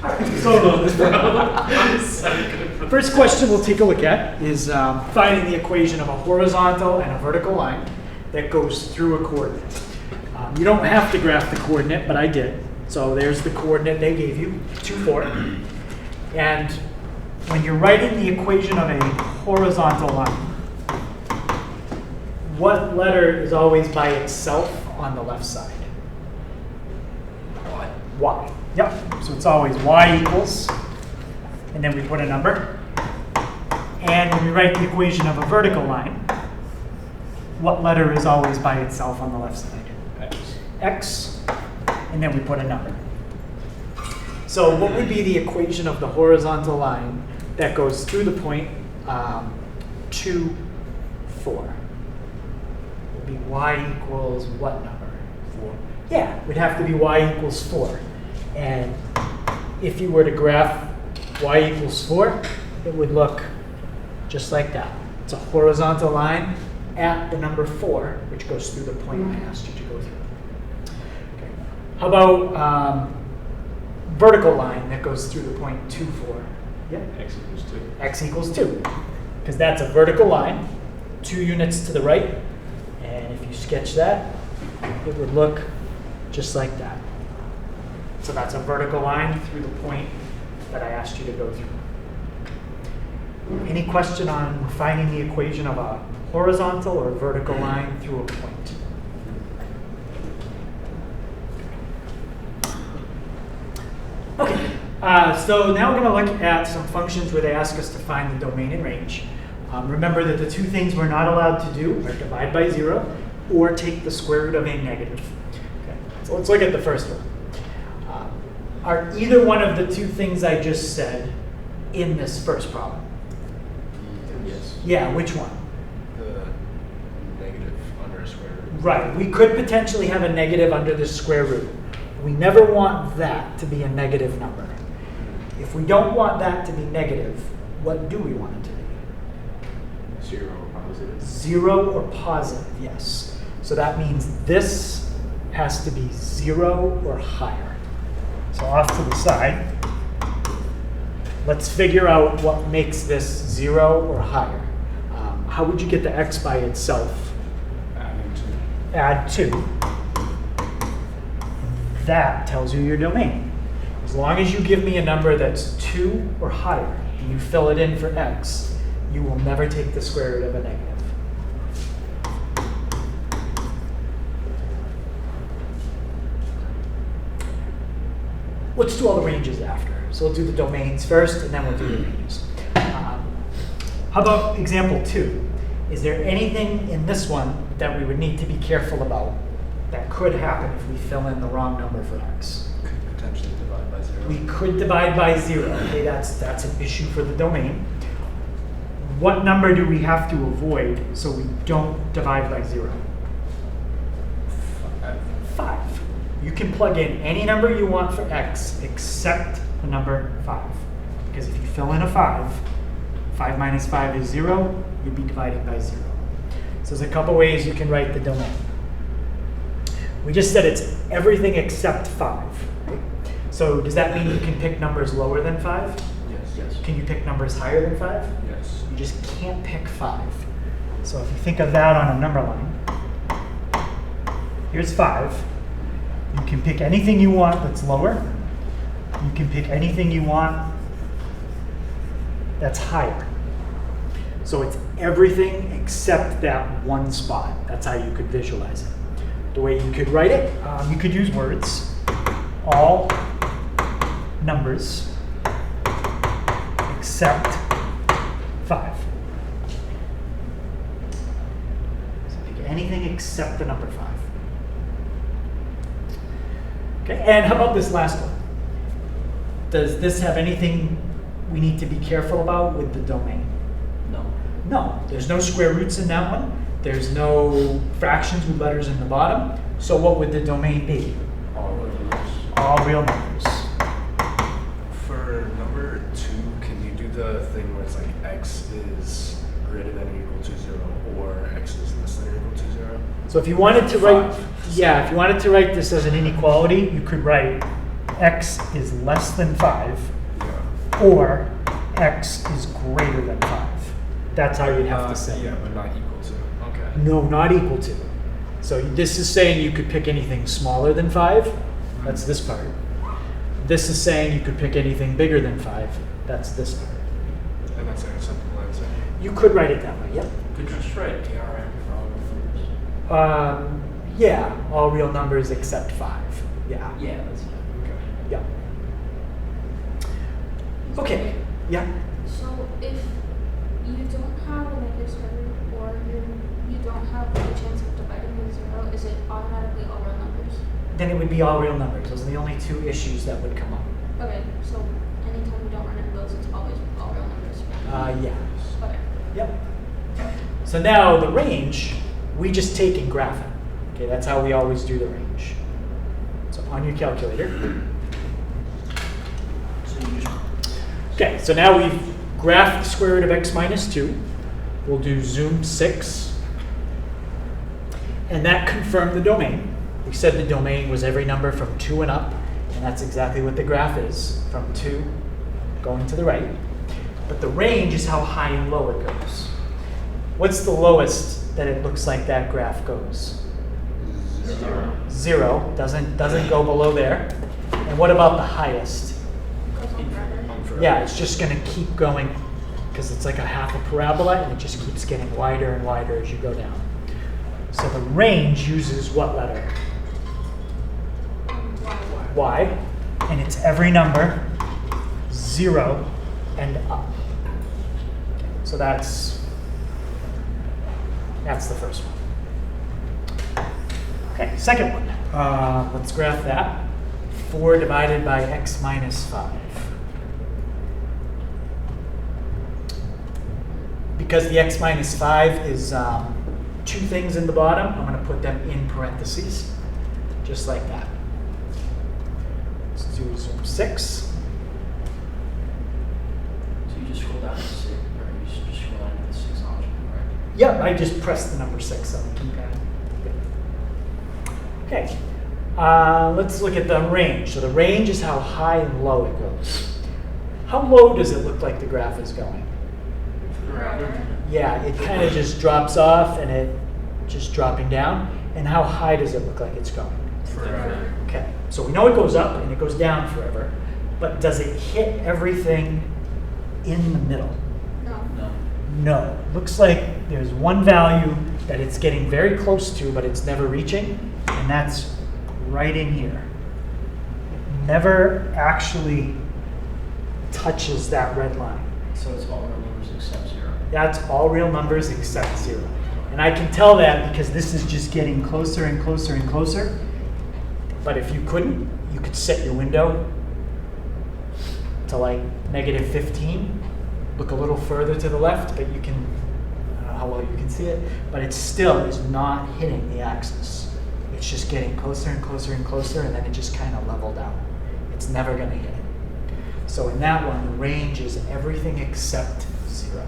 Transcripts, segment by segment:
So on this problem. First question we'll take a look at is finding the equation of a horizontal and a vertical line that goes through a coordinate. You don't have to graph the coordinate, but I did. So there's the coordinate they gave you, 2, 4. And when you're writing the equation of a horizontal line, what letter is always by itself on the left side? Y. Yep. So it's always y equals, and then we put a number. And when we write the equation of a vertical line, what letter is always by itself on the left side? X, and then we put a number. So what would be the equation of the horizontal line that goes through the point 2, 4? It would be y equals what number? 4. Yeah, it would have to be y equals 4. And if you were to graph y equals 4, it would look just like that. It's a horizontal line at the number 4, which goes through the point I asked you to go through. How about vertical line that goes through the point 2, 4? Yeah. X equals 2. X equals 2. Because that's a vertical line, 2 units to the right. And if you sketch that, it would look just like that. So that's a vertical line through the point that I asked you to go through. Any question on finding the equation of a horizontal or vertical line through a point? Okay, so now we're going to look at some functions where they ask us to find the domain and range. Remember that the two things we're not allowed to do are divide by 0 or take the square root of a negative. Okay, so let's look at the first one. Are either one of the two things I just said in this first problem? Yes. Yeah, which one? The negative under a square root. Right, we could potentially have a negative under the square root. We never want that to be a negative number. If we don't want that to be negative, what do we want it to be? 0 or positive. 0 or positive, yes. So that means this has to be 0 or higher. So off to the side, let's figure out what makes this 0 or higher. How would you get the x by itself? Adding 2. Add 2. That tells you your domain. As long as you give me a number that's 2 or higher, and you fill it in for x, you will never take the square root of a negative. Let's do all the ranges after. So we'll do the domains first, and then we'll do the ranges. How about example 2? Is there anything in this one that we would need to be careful about that could happen if we fill in the wrong number for x? Could potentially divide by 0. We could divide by 0. Okay, that's an issue for the domain. What number do we have to avoid so we don't divide by 0? 5. You can plug in any number you want for x except the number 5. Because if you fill in a 5, 5 minus 5 is 0, you'd be dividing by 0. So there's a couple ways you can write the domain. We just said it's everything except 5. Right? So does that mean you can pick numbers lower than 5? Yes. Can you pick numbers higher than 5? Yes. You just can't pick 5. So if you think of that on a number line, here's 5. You can pick anything you want that's lower. You can pick anything you want that's higher. So it's everything except that one spot. That's how you could visualize it. The way you could write it, you could use words. All numbers except 5. So pick anything except the number 5. Okay, and how about this last one? Does this have anything we need to be careful about with the domain? No. No, there's no square roots in that one. There's no fractions with letters in the bottom. So what would the domain be? All real numbers. All real numbers. For number 2, can you do the thing where it's like x is greater than or equal to 0 or x is less than or equal to 0? So if you wanted to write, 5. yeah, if you wanted to write this as an inequality, you could write x is less than 5 Yeah. or x is greater than 5. That's how you'd have to say. Yeah, but not equal to. Okay. No, not equal to. So this is saying you could pick anything smaller than 5. That's this part. This is saying you could pick anything bigger than 5. That's this part. And that's like a simple answer. You could write it that way, yep. Could you just write ARM for all the numbers? Yeah, all real numbers except 5. Yeah. Yeah, that's fine. Okay. Yeah. Okay. Yeah. So if you don't have a negative square root or you don't have a chance of dividing with 0, is it automatically all real numbers? Then it would be all real numbers. Those are the only two issues that would come up. Okay, so anytime we don't run into those, it's always all real numbers. Yeah. Okay. Yep. So now the range, we just take and graph it. Okay, that's how we always do the range. So on your calculator. So you just Okay, so now we've graphed the square root of x minus 2. We'll do zoom 6. And that confirmed the domain. We said the domain was every number from 2 and up, and that's exactly what the graph is, from 2 going to the right. But the range is how high and low it goes. What's the lowest that it looks like that graph goes? 0. 0. Doesn't go below there. And what about the highest? Goes on forever. Yeah, it's just going to keep going because it's like a half a parabola and it just keeps getting wider and wider as you go down. So the range uses what letter? Y. And it's every number 0 and up. So that's the first one. Okay, second one. Let's graph that. 4 divided by x minus 5. Because the x minus 5 is 2 things in the bottom, I'm going to put them in parentheses, just like that. Let's do zoom 6. So you just scroll down to 6, or you just scroll down to the 6 option, right? Yep, I just pressed the number 6 on the keypad. Okay, let's look at the range. So the range is how high and low it goes. How low does it look like the graph is going? Forever. Yeah, it kind of just drops off and it just dropping down. And how high does it look like it's going? Forever. Okay, so we know it goes up and it goes down forever, but does it hit everything in the middle? No. No. No. Looks like there's one value that it's getting very close to, but it's never reaching, and that's right in here. It never actually touches that red line. So it's all real numbers except 0. That's all real numbers except 0. And I can tell that because this is just getting closer and closer and closer. But if you couldn't, you could set your window to like negative 15. Look a little further to the left, but you can, I don't know how well you can see it, but it still is not hitting the axis. It's just getting closer and closer and closer, and then it just kind of leveled out. It's never going to hit it. So in that one, the range is everything except 0.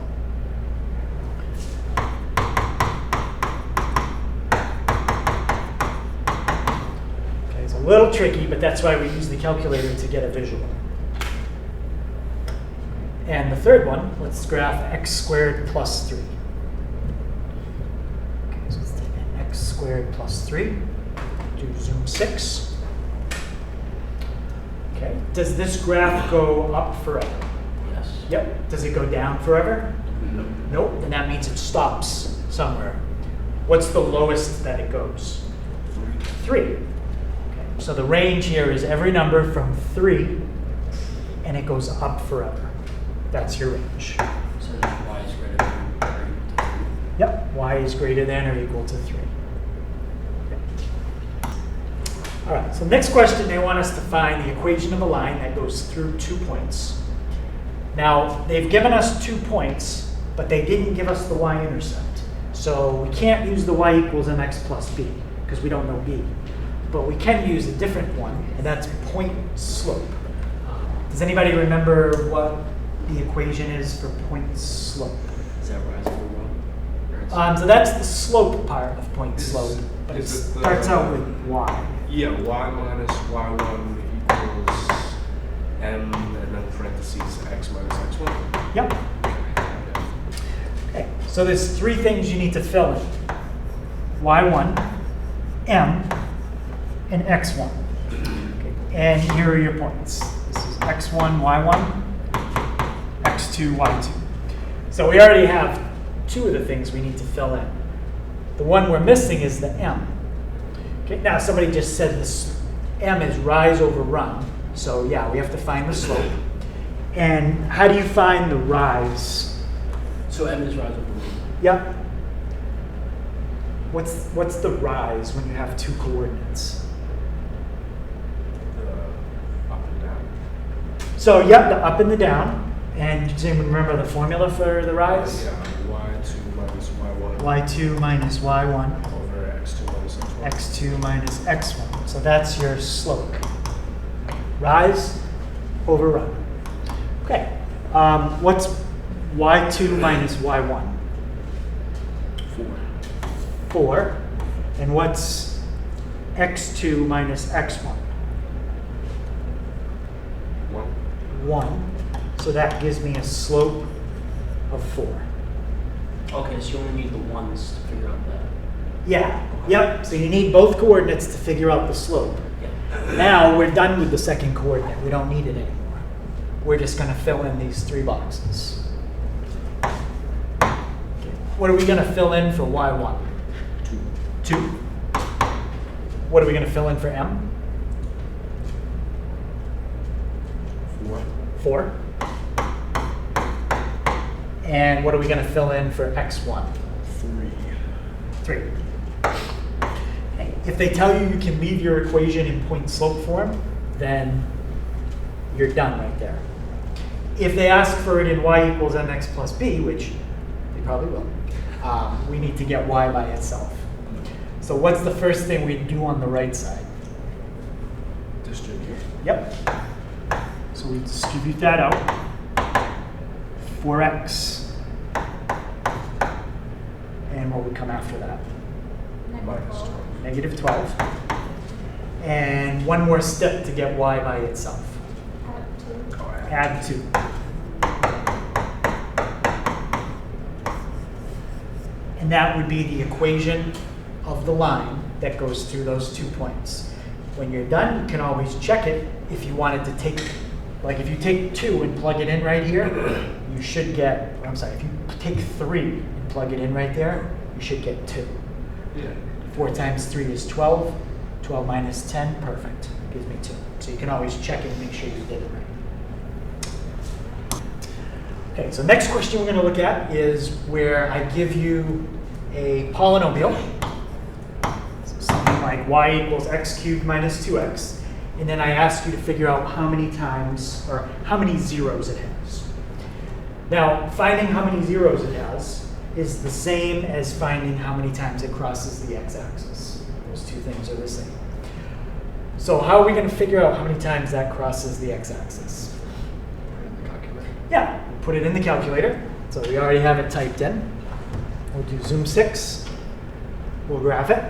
Okay, it's a little tricky, but that's why we use the calculator to get a visual. And the third one, let's graph x squared plus 3. Okay, so let's take an x squared plus 3. Do zoom 6. Okay, does this graph go up forever? Yes. Yep. Does it go down forever? No. Nope, then that means it stops somewhere. What's the lowest that it goes? 3. Okay. So the range here is every number from 3, and it goes up forever. That's your range. So then y is greater than or equal to 3. Yep, y is greater than or equal to 3. Okay. All right, so next question, they want us to find the equation of a line that goes through 2 points. Now, they've given us 2 points, but they didn't give us the y-intercept. So we can't use the y equals mx plus b, because we don't know b. But we can use a different one, and that's point slope. Does anybody remember what the equation is for point slope? Is that rise over rho? So that's the slope part of point Is- slope, but it is it the- starts out with y. Yeah, y minus y1 equals Yep. Okay, so there's three things you need to fill in. Y1, M, and X1. Okay, and here are your points. This is X1, Y1, X2, Y2. So we already have two of the things we need to fill in. The one we're missing is the M. Okay, now somebody just said this M is rise over run. So yeah, we have to find the slope. And how do you find the rise? So M is rise over run. Yep. What's the rise when you have two coordinates? The up and down. So yep, the up and the down. And does anyone remember the formula for the rise? Yeah, y2 minus y1 Y2 minus Y1, over x2 minus x1. X2 minus X1. So that's your slope. Rise over run. Okay. What's Y2 minus Y1? 4. And what's X2 minus X1? 1. So that gives me a slope of 4. Okay, so you only need the ones to figure out that. Yeah. Yep. So you need both coordinates to figure out the slope. Yeah. Now we're done with the second coordinate. We don't need it anymore. We're just going to fill in these 3 boxes. Okay. What are we going to fill in for Y1? 2. What are we going to fill in for M? 4. And what are we going to fill in for X1? 3. Okay. If they tell you you can leave your equation in point-slope form, then you're done right there. If they ask for it in y equals mx plus b, which they probably will, we need to get y by itself. So what's the first thing we do on the right side? Distribute. Yep. So we distribute that out. 4x. And what would come after that? Minus 12. Negative 12. And one more step to get y by itself. Add 2. And that would be the equation of the line that goes through those 2 points. When you're done, you can always check it if you wanted to take, like if you take 2 and plug it in right here, you should get, I'm sorry, if you take 3 and plug it in right there, you should get 2. Yeah. 4 times 3 is 12. 12 minus 10, perfect. Gives me 2. So you can always check it and make sure you did it right. Okay, so next question we're going to look at is where I give you a polynomial, so something like y equals x cubed minus 2x, and then I ask you to figure out how many times, or how many zeros it has. Now, finding how many zeros it has is the same as finding how many times it crosses the x-axis. Those two things are the same. So how are we going to figure out how many times that crosses the x-axis? Yeah, put it in the calculator. So we already have it typed in. We'll do zoom 6. We'll graph it.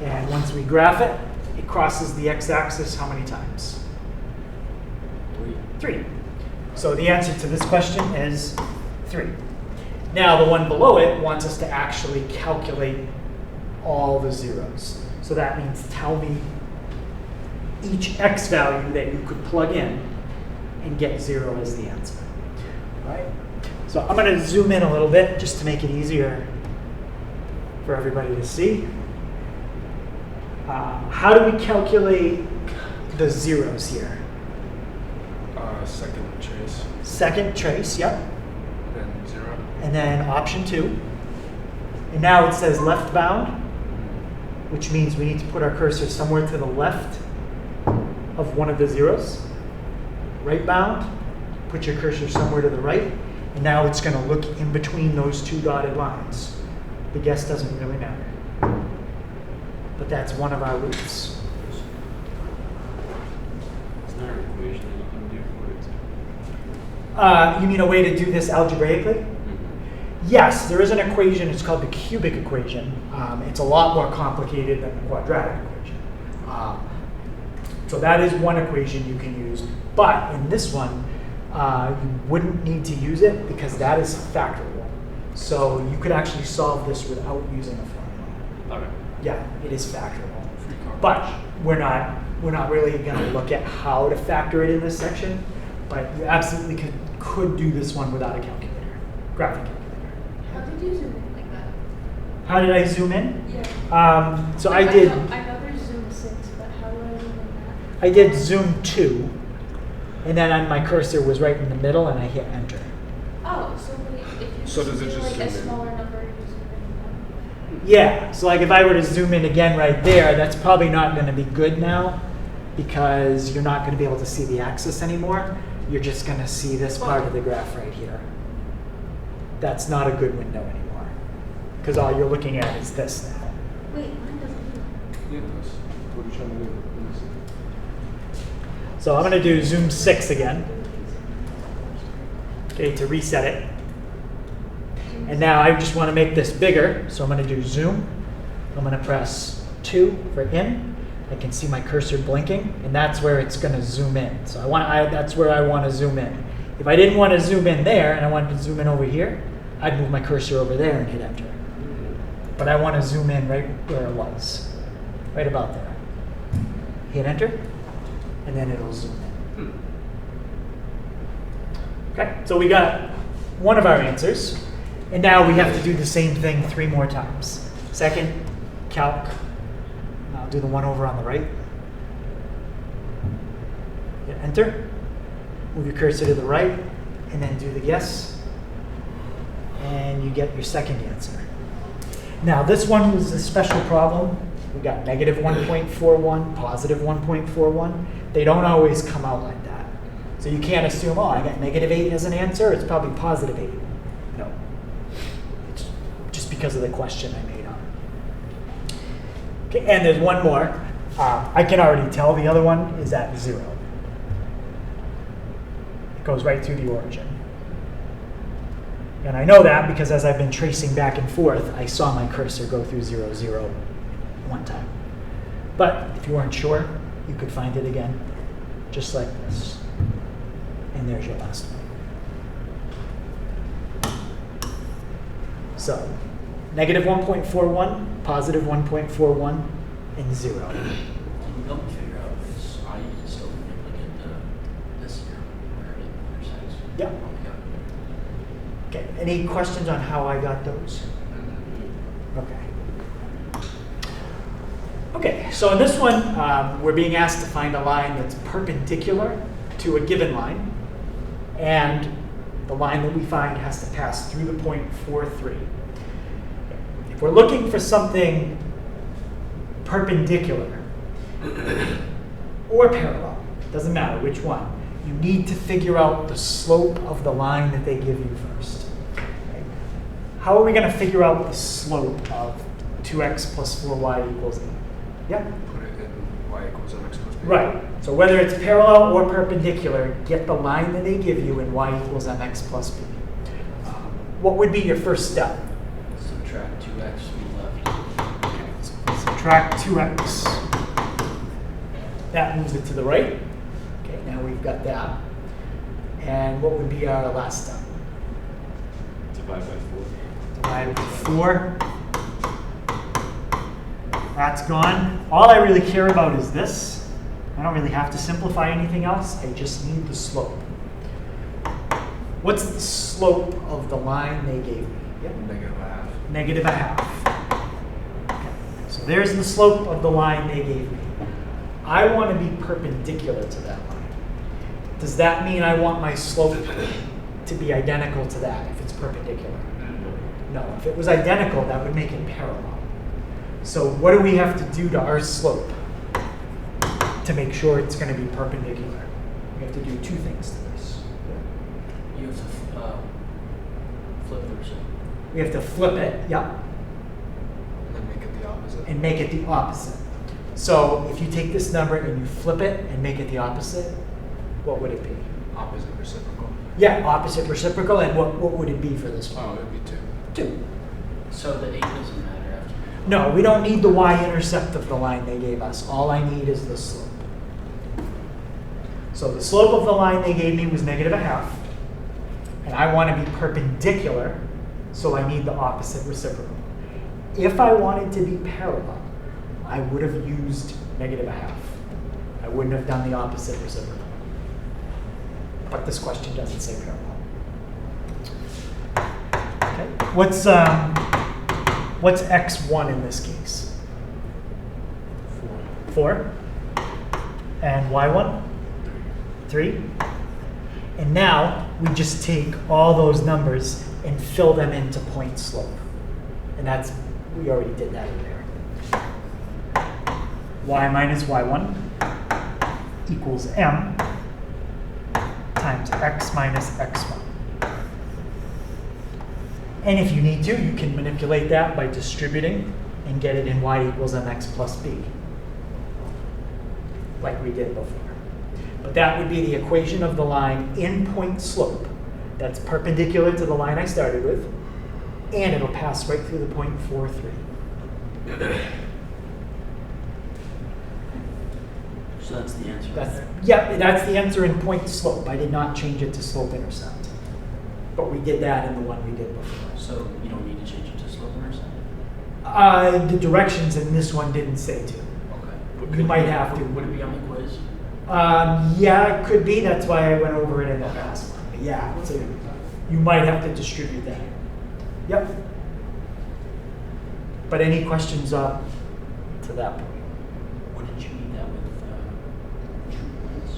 And once we graph it, it crosses the x-axis how many times? 3. So the answer to this question is 3. Now the one below it wants us to actually calculate all the zeros. So that means tell me each x value that you could plug in and get 0 as the answer. All right? So I'm going to zoom in a little bit just to make it easier for everybody to see. How do we calculate the zeros here? Second trace. Second trace, yep. Then 0. And then option 2. And now it says left bound, which means we need to put our cursor somewhere to the left of one of the zeros. Right bound, put your cursor somewhere to the right, and now it's going to look in between those 2 dotted lines. The guess doesn't really matter. But that's one of our roots. Is there an equation that you can do for it? You mean a way to do this algebraically? Yes, there is an equation. It's called the cubic equation. It's a lot more complicated than the quadratic equation. So that is one equation you can use. But in this one, You wouldn't need to use it because that is factorable. So you could actually solve this without using a formula. Okay. Yeah, it is factorable. But we're not really going to look at how to factor it in this section. But you absolutely could do this one without a calculator, graphic calculator. How did you zoom in like that? How did I zoom in? Yeah. So Like, I did. I know there's zoom 6, but how do I zoom in that? I did zoom 2, and then on my cursor was right in the middle, and I hit enter. Oh, so wait, if you So does it do just like a zoom in? smaller number, you zoom in. Yeah, so like if I were to zoom in again right there, that's probably not going to be good now because you're not going to be able to see the axis anymore. You're just going to see this part of the graph right here. That's not a good window anymore because all you're looking at is this now. Wait, mine doesn't do that. Yeah, that's what are you trying to do? So I'm going to do zoom 6 again, okay, to reset it. And now I just want to make this bigger, so I'm going to do zoom. I'm going to press 2 for in. I can see my cursor blinking, and that's where it's going to zoom in. So that's where I want to zoom in. If I didn't want to zoom in there and I wanted to zoom in over here, I'd move my cursor over there and hit enter. But I want to zoom in right where it was, right about there. Hit enter, and then it'll zoom in. Okay, so we got one of our answers. And now we have to do the same thing 3 more times. Second, calc. And I'll do the one over on the right. Hit enter. Move your cursor to the right, and then do the yes. And you get your second answer. Now this one was a special problem. We got negative 1.41, positive 1.41. They don't always come out like that. So you can't assume, oh, I got negative 8 as an answer, it's probably positive 8. No. It's just because of the question I made up. Okay, and there's one more. I can already tell the other one is at 0. It goes right through the origin. And I know that because as I've been tracing back and forth, I saw my cursor go through 0, 0 one time. But if you weren't sure, you could find it again, just like this. And there's your last one. So, negative 1.41, positive 1.41, and 0. Can you help me figure out if it's, I still look at this here, where it intersects? Yeah. Okay, any questions on how I got those? Okay. Okay, so in this one, we're being asked to find a line that's perpendicular to a given line, and the line that we find has to pass through the point 4,3. If we're looking for something perpendicular or parallel, doesn't matter which one, you need to figure out the slope of the line that they give you first. Okay? How are we going to figure out the slope of 2x plus 4y equals 8? Yeah? Put it in y equals mx plus b. Right. So whether it's parallel or perpendicular, get the line that they give you in y equals mx plus b. What would be your first step? Subtract 2x from the left. Okay, so subtract 2x. That moves it to the right. Okay, now we've got that. And what would be our last step? Divide by 4. Divide by 4. That's gone. All I really care about is this. I don't really have to simplify anything else. I just need the slope. What's the slope of the line they gave me? Yep. -1/2. Negative a half. Okay. So there's the slope of the line they gave me. I want to be perpendicular to that line. Does that mean I want my slope to be identical to that if it's perpendicular? No. If it was identical, that would make it parallel. So what do we have to do to our slope to make sure it's going to be perpendicular? We have to do 2 things to this. You have to flip the reciprocal. We have to flip it, yep, And then make it the opposite. and make it the opposite. So if you take this number and you flip it and make it the opposite, what would it be? Opposite reciprocal. Yeah, opposite reciprocal, and what would it be for this one? Oh, it would be 2. 2. So the 8 doesn't matter after. No, we don't need the y-intercept of the line they gave us. All I need is the slope. So the slope of the line they gave me was -0.5. And I want to be perpendicular, so I need the opposite reciprocal. If I wanted to be parallel, I would have used -0.5. I wouldn't have done the opposite reciprocal. But this question doesn't say parallel. Okay. What's x1 in this case? 4. And y1? 3. And now we just take all those numbers and fill them into point slope. And we already did that in there. Y minus y1 equals m times x minus x1. And if you need to, you can manipulate that by distributing and get it in y equals mx plus b, like we did before. But that would be the equation of the line in point slope that's perpendicular to the line I started with, and it'll pass right through the point 4,3. So that's the answer. That's the answer in point slope. I did not change it to slope intercept. But we did that in the one we did before. So you don't need to change it to slope intercept? The directions in this one didn't say to. Okay. You might have to. Would it be on the quiz? Yeah, it could be. That's why I went over it in the last one. But yeah, so you might have to distribute that. Yep. But any questions up to that point? Wouldn't you need that with true points?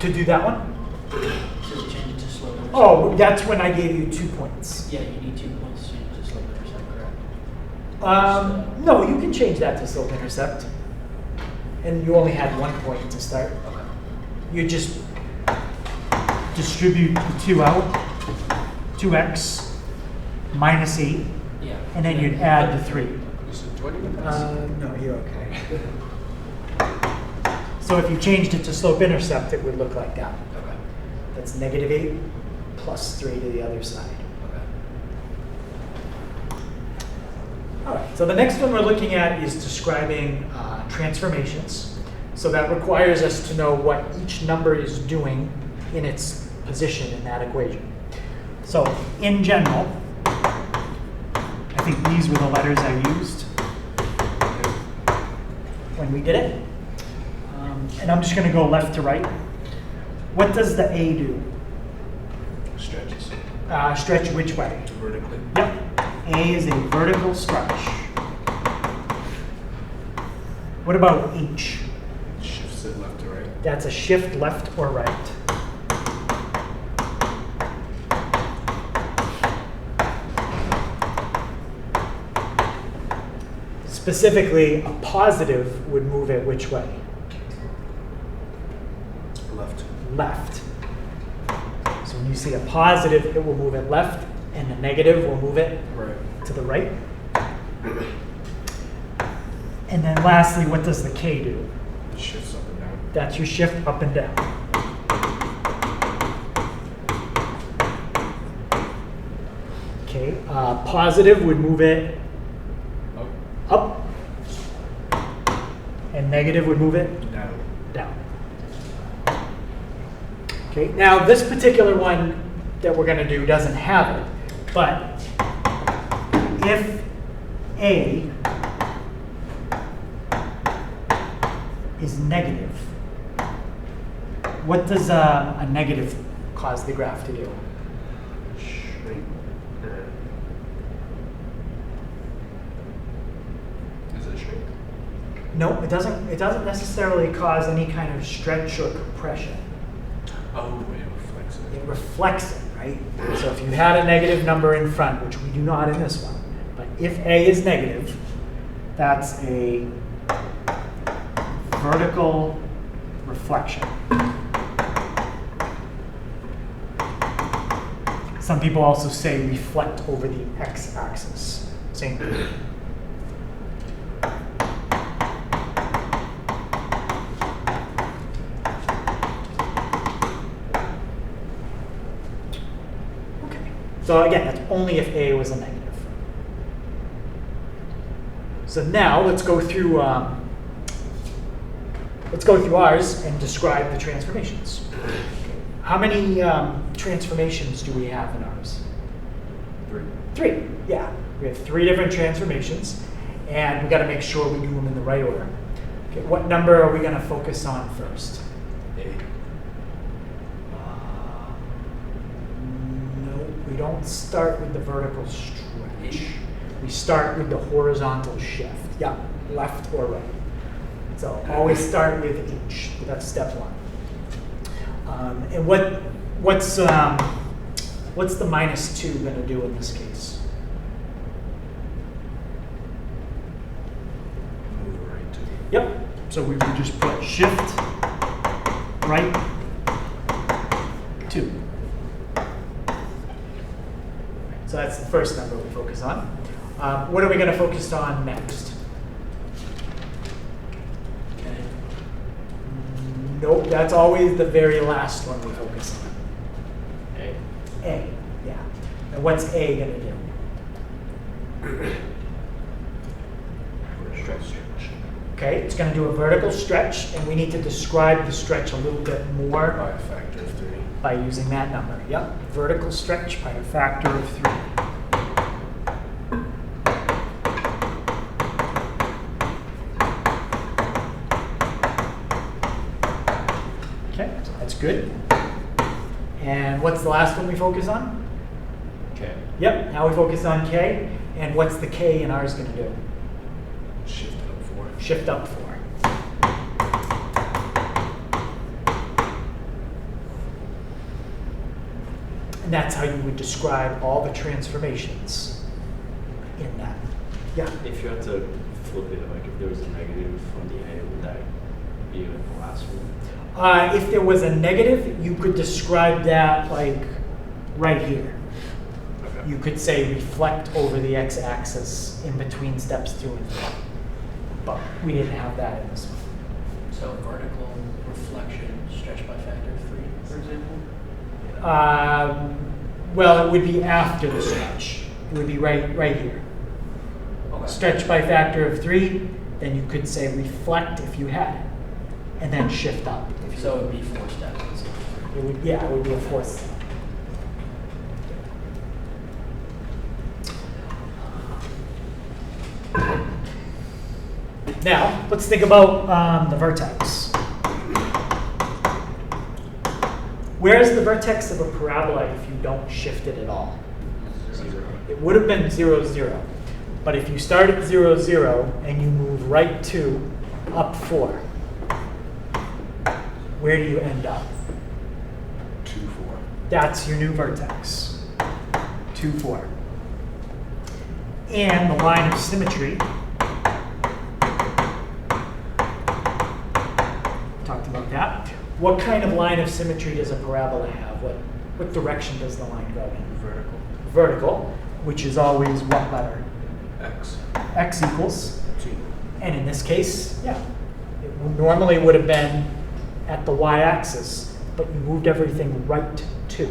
To do that one? To change it to slope intercept? Oh, that's when I gave you 2 points. Yeah, you need 2 points to change it to slope intercept, correct? No, you can change that to slope intercept. And you only had 1 point to start. Okay. You just distribute the 2 out, 2x minus 8, Yeah. and then you'd add the 3. Do I need to pass? No, you're okay. So if you changed it to slope intercept, it would look like that. Okay. That's -8 plus 3 to the other side. Okay. All right, so the next one we're looking at is describing transformations. So that requires us to know what each number is doing in its position in that equation. So in general, I think these were the letters I used when we did it. And I'm just going to go left to right. What does the A do? Stretches. Stretch which way? Vertically. Yep. A is a vertical stretch. What about H? Shifts it left to right. That's a shift left or right. Specifically, a positive would move it which way? Left. Left. So when you see a positive, it will move it left, and the negative will move it Right. to the right. And then lastly, what does the K do? It shifts up and down. That's your shift up and down. Okay, positive would move it up, and negative would move it Down. down. Okay, now this particular one that we're going to do doesn't have it, but if A is negative, what does a negative cause the graph to do? Shrink. Is it shrink? No, it doesn't. It doesn't necessarily cause any kind of stretch or compression. Oh, it reflects it. It reflects it, right? So if you had a negative number in front, which we do not in this one, but if A is negative, that's a vertical reflection. Some people also say reflect over the x-axis. Same thing. So again, that's only if A was a negative. So now let's go through let's go through ours and describe the transformations. How many transformations do we have in ours? 3. 3, yeah. We have 3 different transformations, and we got to make sure we do them in the right order. Okay, what number are we going to focus on first? A. No, we don't start with the vertical stretch. We start with the horizontal shift. Yeah, left or right. So always start with H. That's step 1. And what's the -2 going to do in this case? Move right to. Yep. So we would just put shift right 2. So that's the first number we focus on. What are we going to focus on next? Okay. Nope, that's always the very last one we focus on. A. A, yeah. And what's A going to do? Stretch. Okay, it's going to do a vertical stretch, and we need to describe the stretch a little bit more By a factor of 3. by using that number. Yep, vertical stretch by a factor of 3. Okay, so that's good. And what's the last one we focus on? Okay. Yep, now we focus on K. And what's the K in ours going to do? Shift up 4. Shift up 4. And that's how you would describe all the transformations in that. Yeah. If you had to flip it, like if there was a negative on the A, would that be like the last one? If there was a negative, you could describe that like right here. Okay. You could say reflect over the x-axis in between steps 2 and 3. But we didn't have that in this one. So vertical reflection stretched by factor of 3, for example? Well, it would be after the stretch. It would be right here. Okay. Stretch by factor of 3, then you could say reflect if you had it, and then shift up. If you So it would be 4 steps. instead of 3. it would, yeah, it would be a 4th step. Now, let's think about the vertex. Where's the vertex of a parabola if you don't shift it at all? 0. It would have been 0, 0. But if you start at 0, 0 and you move right 2, up 4, where do you end up? 2, 4. That's your new vertex. 2, 4. And the line of symmetry. Talked about that. What kind of line of symmetry does a parabola have? What direction does the line go in? Vertical. Vertical, which is always what letter? X. X equals. 2. And in this case, yeah, it normally would have been at the y-axis, but you moved everything right 2.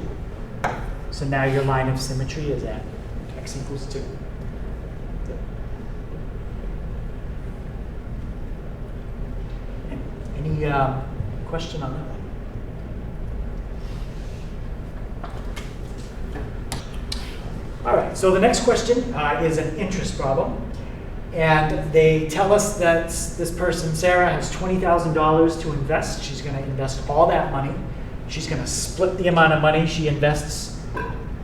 So now your line of symmetry is at x equals 2. Any question on that one? All right, so the next question is an interest problem. And they tell us that this person, Sarah, has $20,000 to invest. She's going to invest all that money. She's going to split the amount of money she invests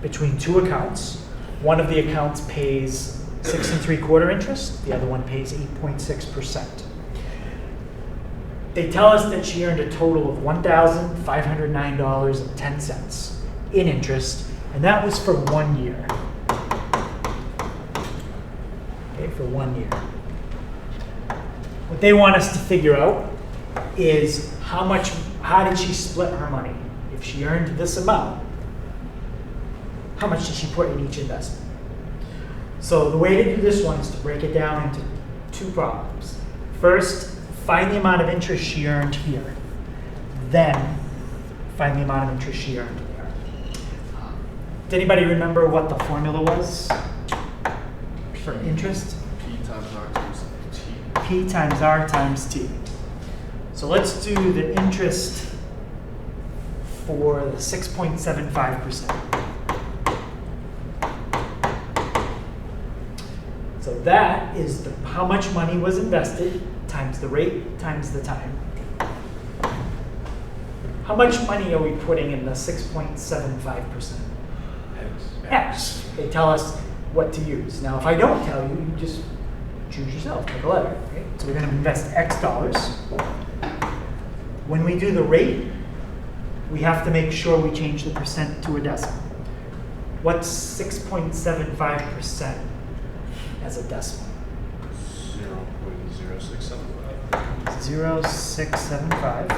between 2 accounts. One of the accounts pays 6 3/4 interest. The other one pays 8.6%. They tell us that she earned a total of $1,509.10 in interest, and that was for 1 year. Okay, for 1 year. What they want us to figure out is how did she split her money? If she earned this amount, how much did she put in each investment? So the way to do this one is to break it down into 2 problems. First, find the amount of interest she earned here. Then, find the amount of interest she earned there. Does anybody remember what the formula was for interest? P times R times T. P times R times T. So So let's do the interest for the 6.75%. So that is how much money was invested times the rate times the time. How much money are we putting in the 6.75%? X. They tell us what to use. Now, if I don't tell you, you just choose yourself, pick a letter. Okay? So we're going to invest X dollars. When we do the rate, we have to make sure we change the percent to a decimal. What's 6.75% as a decimal? 0.0675. 0.675.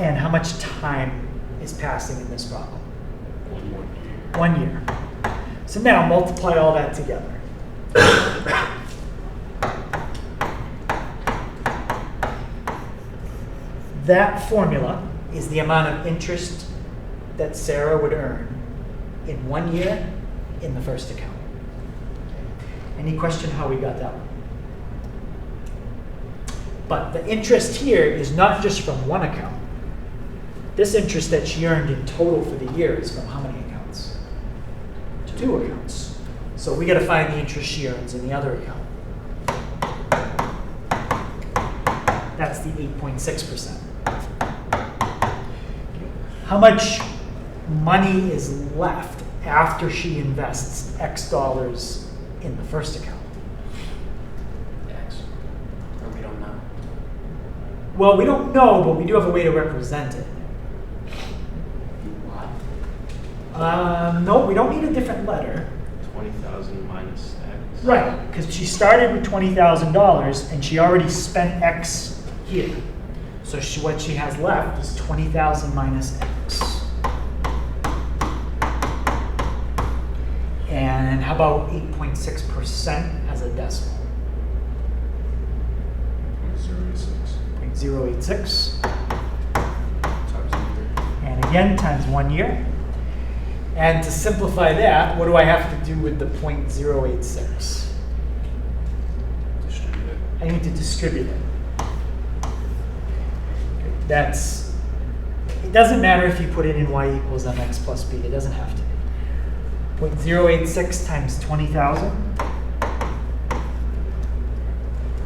And how much time is passing in this problem? 1 year. So now multiply all that together. That formula is the amount of interest that Sarah would earn in 1 year in the first account. Any question how we got that one? But the interest here is not just from one account. This interest that she earned in total for the year is from how many accounts? 2 accounts. So we got to find the interest she earns in the other account. That's the 8.6%. How much money is left after she invests X dollars in the first account? X. Or we don't know. Well, we don't know, but we do have a way to represent it. Why? No, we don't need a different letter. 20,000 minus X. Right, because she started with $20,000 and she already spent X here. So what she has left is 20,000 minus X. And how about 8.6% as a decimal? 0.086. Times a year. And again, times 1 year. And to simplify that, what do I have to do with the 0.086? Distribute it. I need to distribute it. It doesn't matter if you put it in y equals mx plus b, it doesn't have to be. 0.086 times 20,000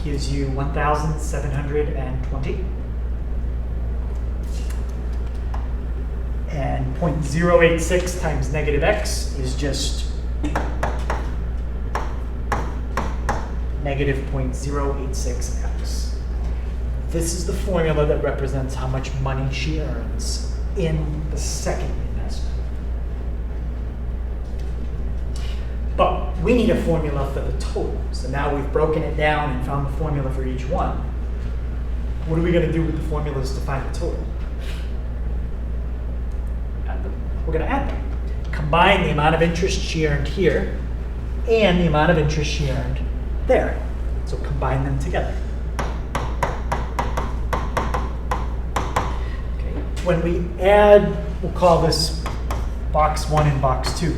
gives you 1,720. And 0.086 times negative x is just negative 0.086x. This is the formula that represents how much money she earns in the second investment. But we need a formula for the total. So now we've broken it down and found the formula for each one. What are we going to do with the formulas to find the total? Add them. We're going to add them. Combine the amount of interest she earned here and the amount of interest she earned there. So combine them together. Okay. When we add, we'll call this box 1 and box 2.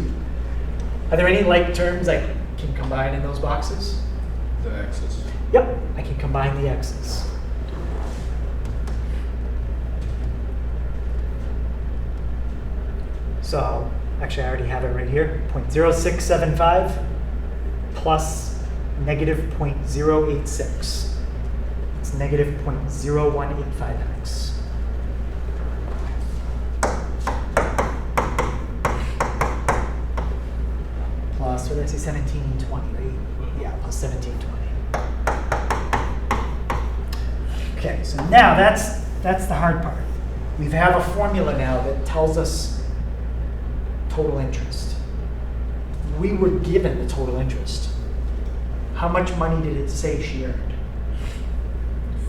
Are there any like terms I can combine in those boxes? The X's. Yep, I can combine the x's. So, actually I already have it right here. 0.0675 plus negative 0.086. It's negative 0.0185x. Plus, what did I say, 1720, right? Yeah, plus 1720. Okay, so now that's the hard part. We have a formula now that tells us total interest. We were given the total interest. How much money did it say she earned?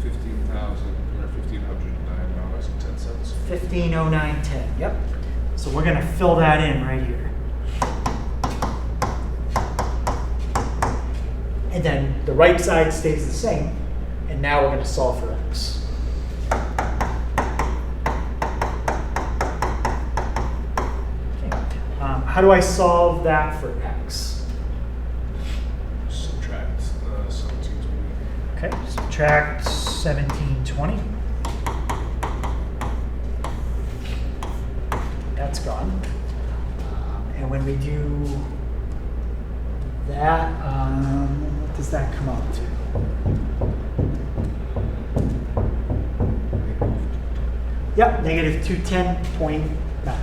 $15,909.10. 1509.10. Yep. So we're going to fill that in right here. And then the right side stays the same. And now we're going to solve for x. How do I solve that for x? Subtract 1720. Okay, subtract 1720. that's gone. And when we do that, what does that come out to? Yep, negative 210.9.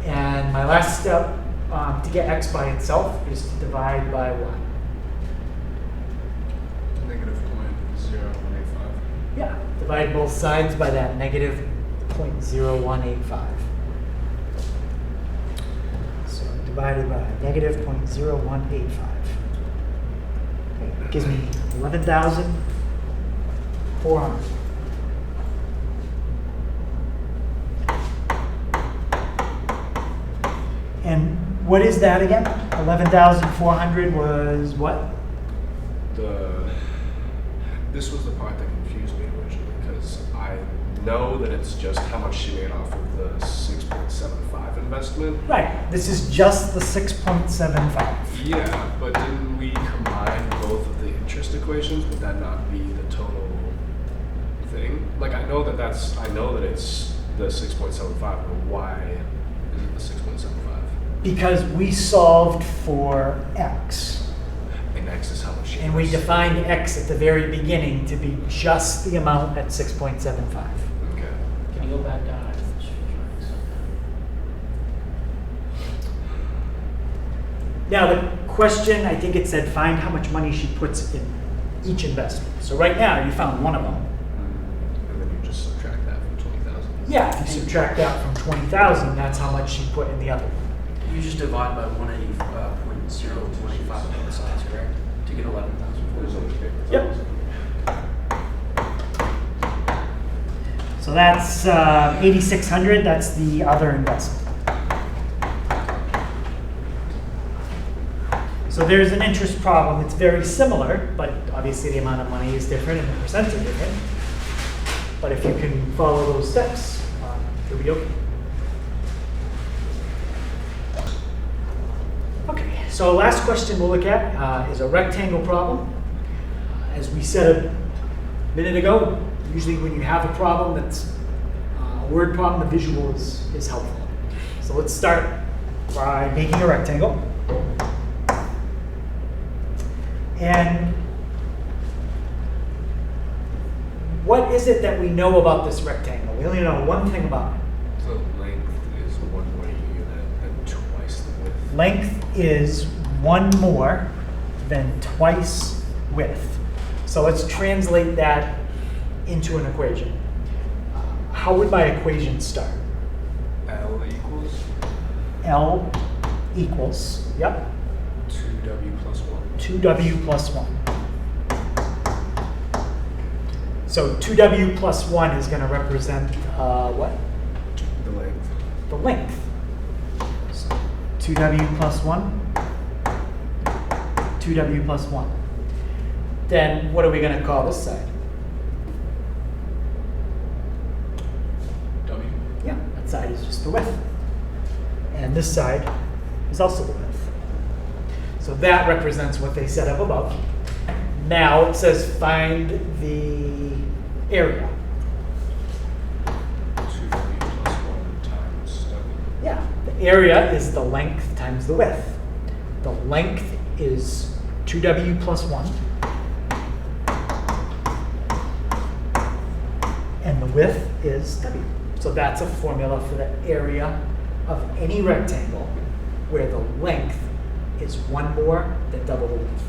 And my last step to get x by itself is to divide by what? Negative 0.0185. Yeah, divide both sides by that negative 0.0185. So divided by negative 0.0185. Okay, gives me 11,400. And what is that again? 11,400 was what? This was the part that confused me originally because I know that it's just how much she made off of the 6.75 investment. Right, this is just the 6.75. Yeah, but didn't we combine both of the interest equations? Would that not be the total thing? Like I know that it's the 6.75, but why is it the 6.75? Because we solved for x. And x is how much she And we invested. defined x at the very beginning to be just the amount at 6.75. Okay. Can you go back down? I just trying something. Now the question, I think it said find how much money she puts in each investment. So right now you found one of them. And then you just subtract that from 20,000. Yeah, if you subtract that from 20,000, that's how much she put in the other one. You just divide by 180.025 on both sides, correct? To get 11,000. Yep. So that's 8,600, that's the other investment. So there's an interest problem. It's very similar, but obviously the amount of money is different and the percents are different. But if you can follow those steps, you'll be okay. Okay, so last question we'll look at is a rectangle problem. As we said a minute ago, usually when you have a problem that's a word problem, the visual is helpful. So let's start by making a rectangle. And what is it that we know about this rectangle? We only know one thing about it. The length is 1 more unit and twice the width. Length is one more than twice width. So let's translate that into an equation. How would my equation start? L equals L equals, yep, 2W plus 1. 2W plus 1. So 2W plus 1 is going to represent what? The length. The length. So 2W plus 1, 2W plus 1. Then what are we going to call this side? W. Yeah, that side is just the width. And this side is also the width. So that represents what they set up above. Now it says find the area. 2W plus 1 times W. Yeah, the area is the length times the width. The length is 2W plus 1. And the width is W. So that's a formula for the area of any rectangle where the length is one more than double the width.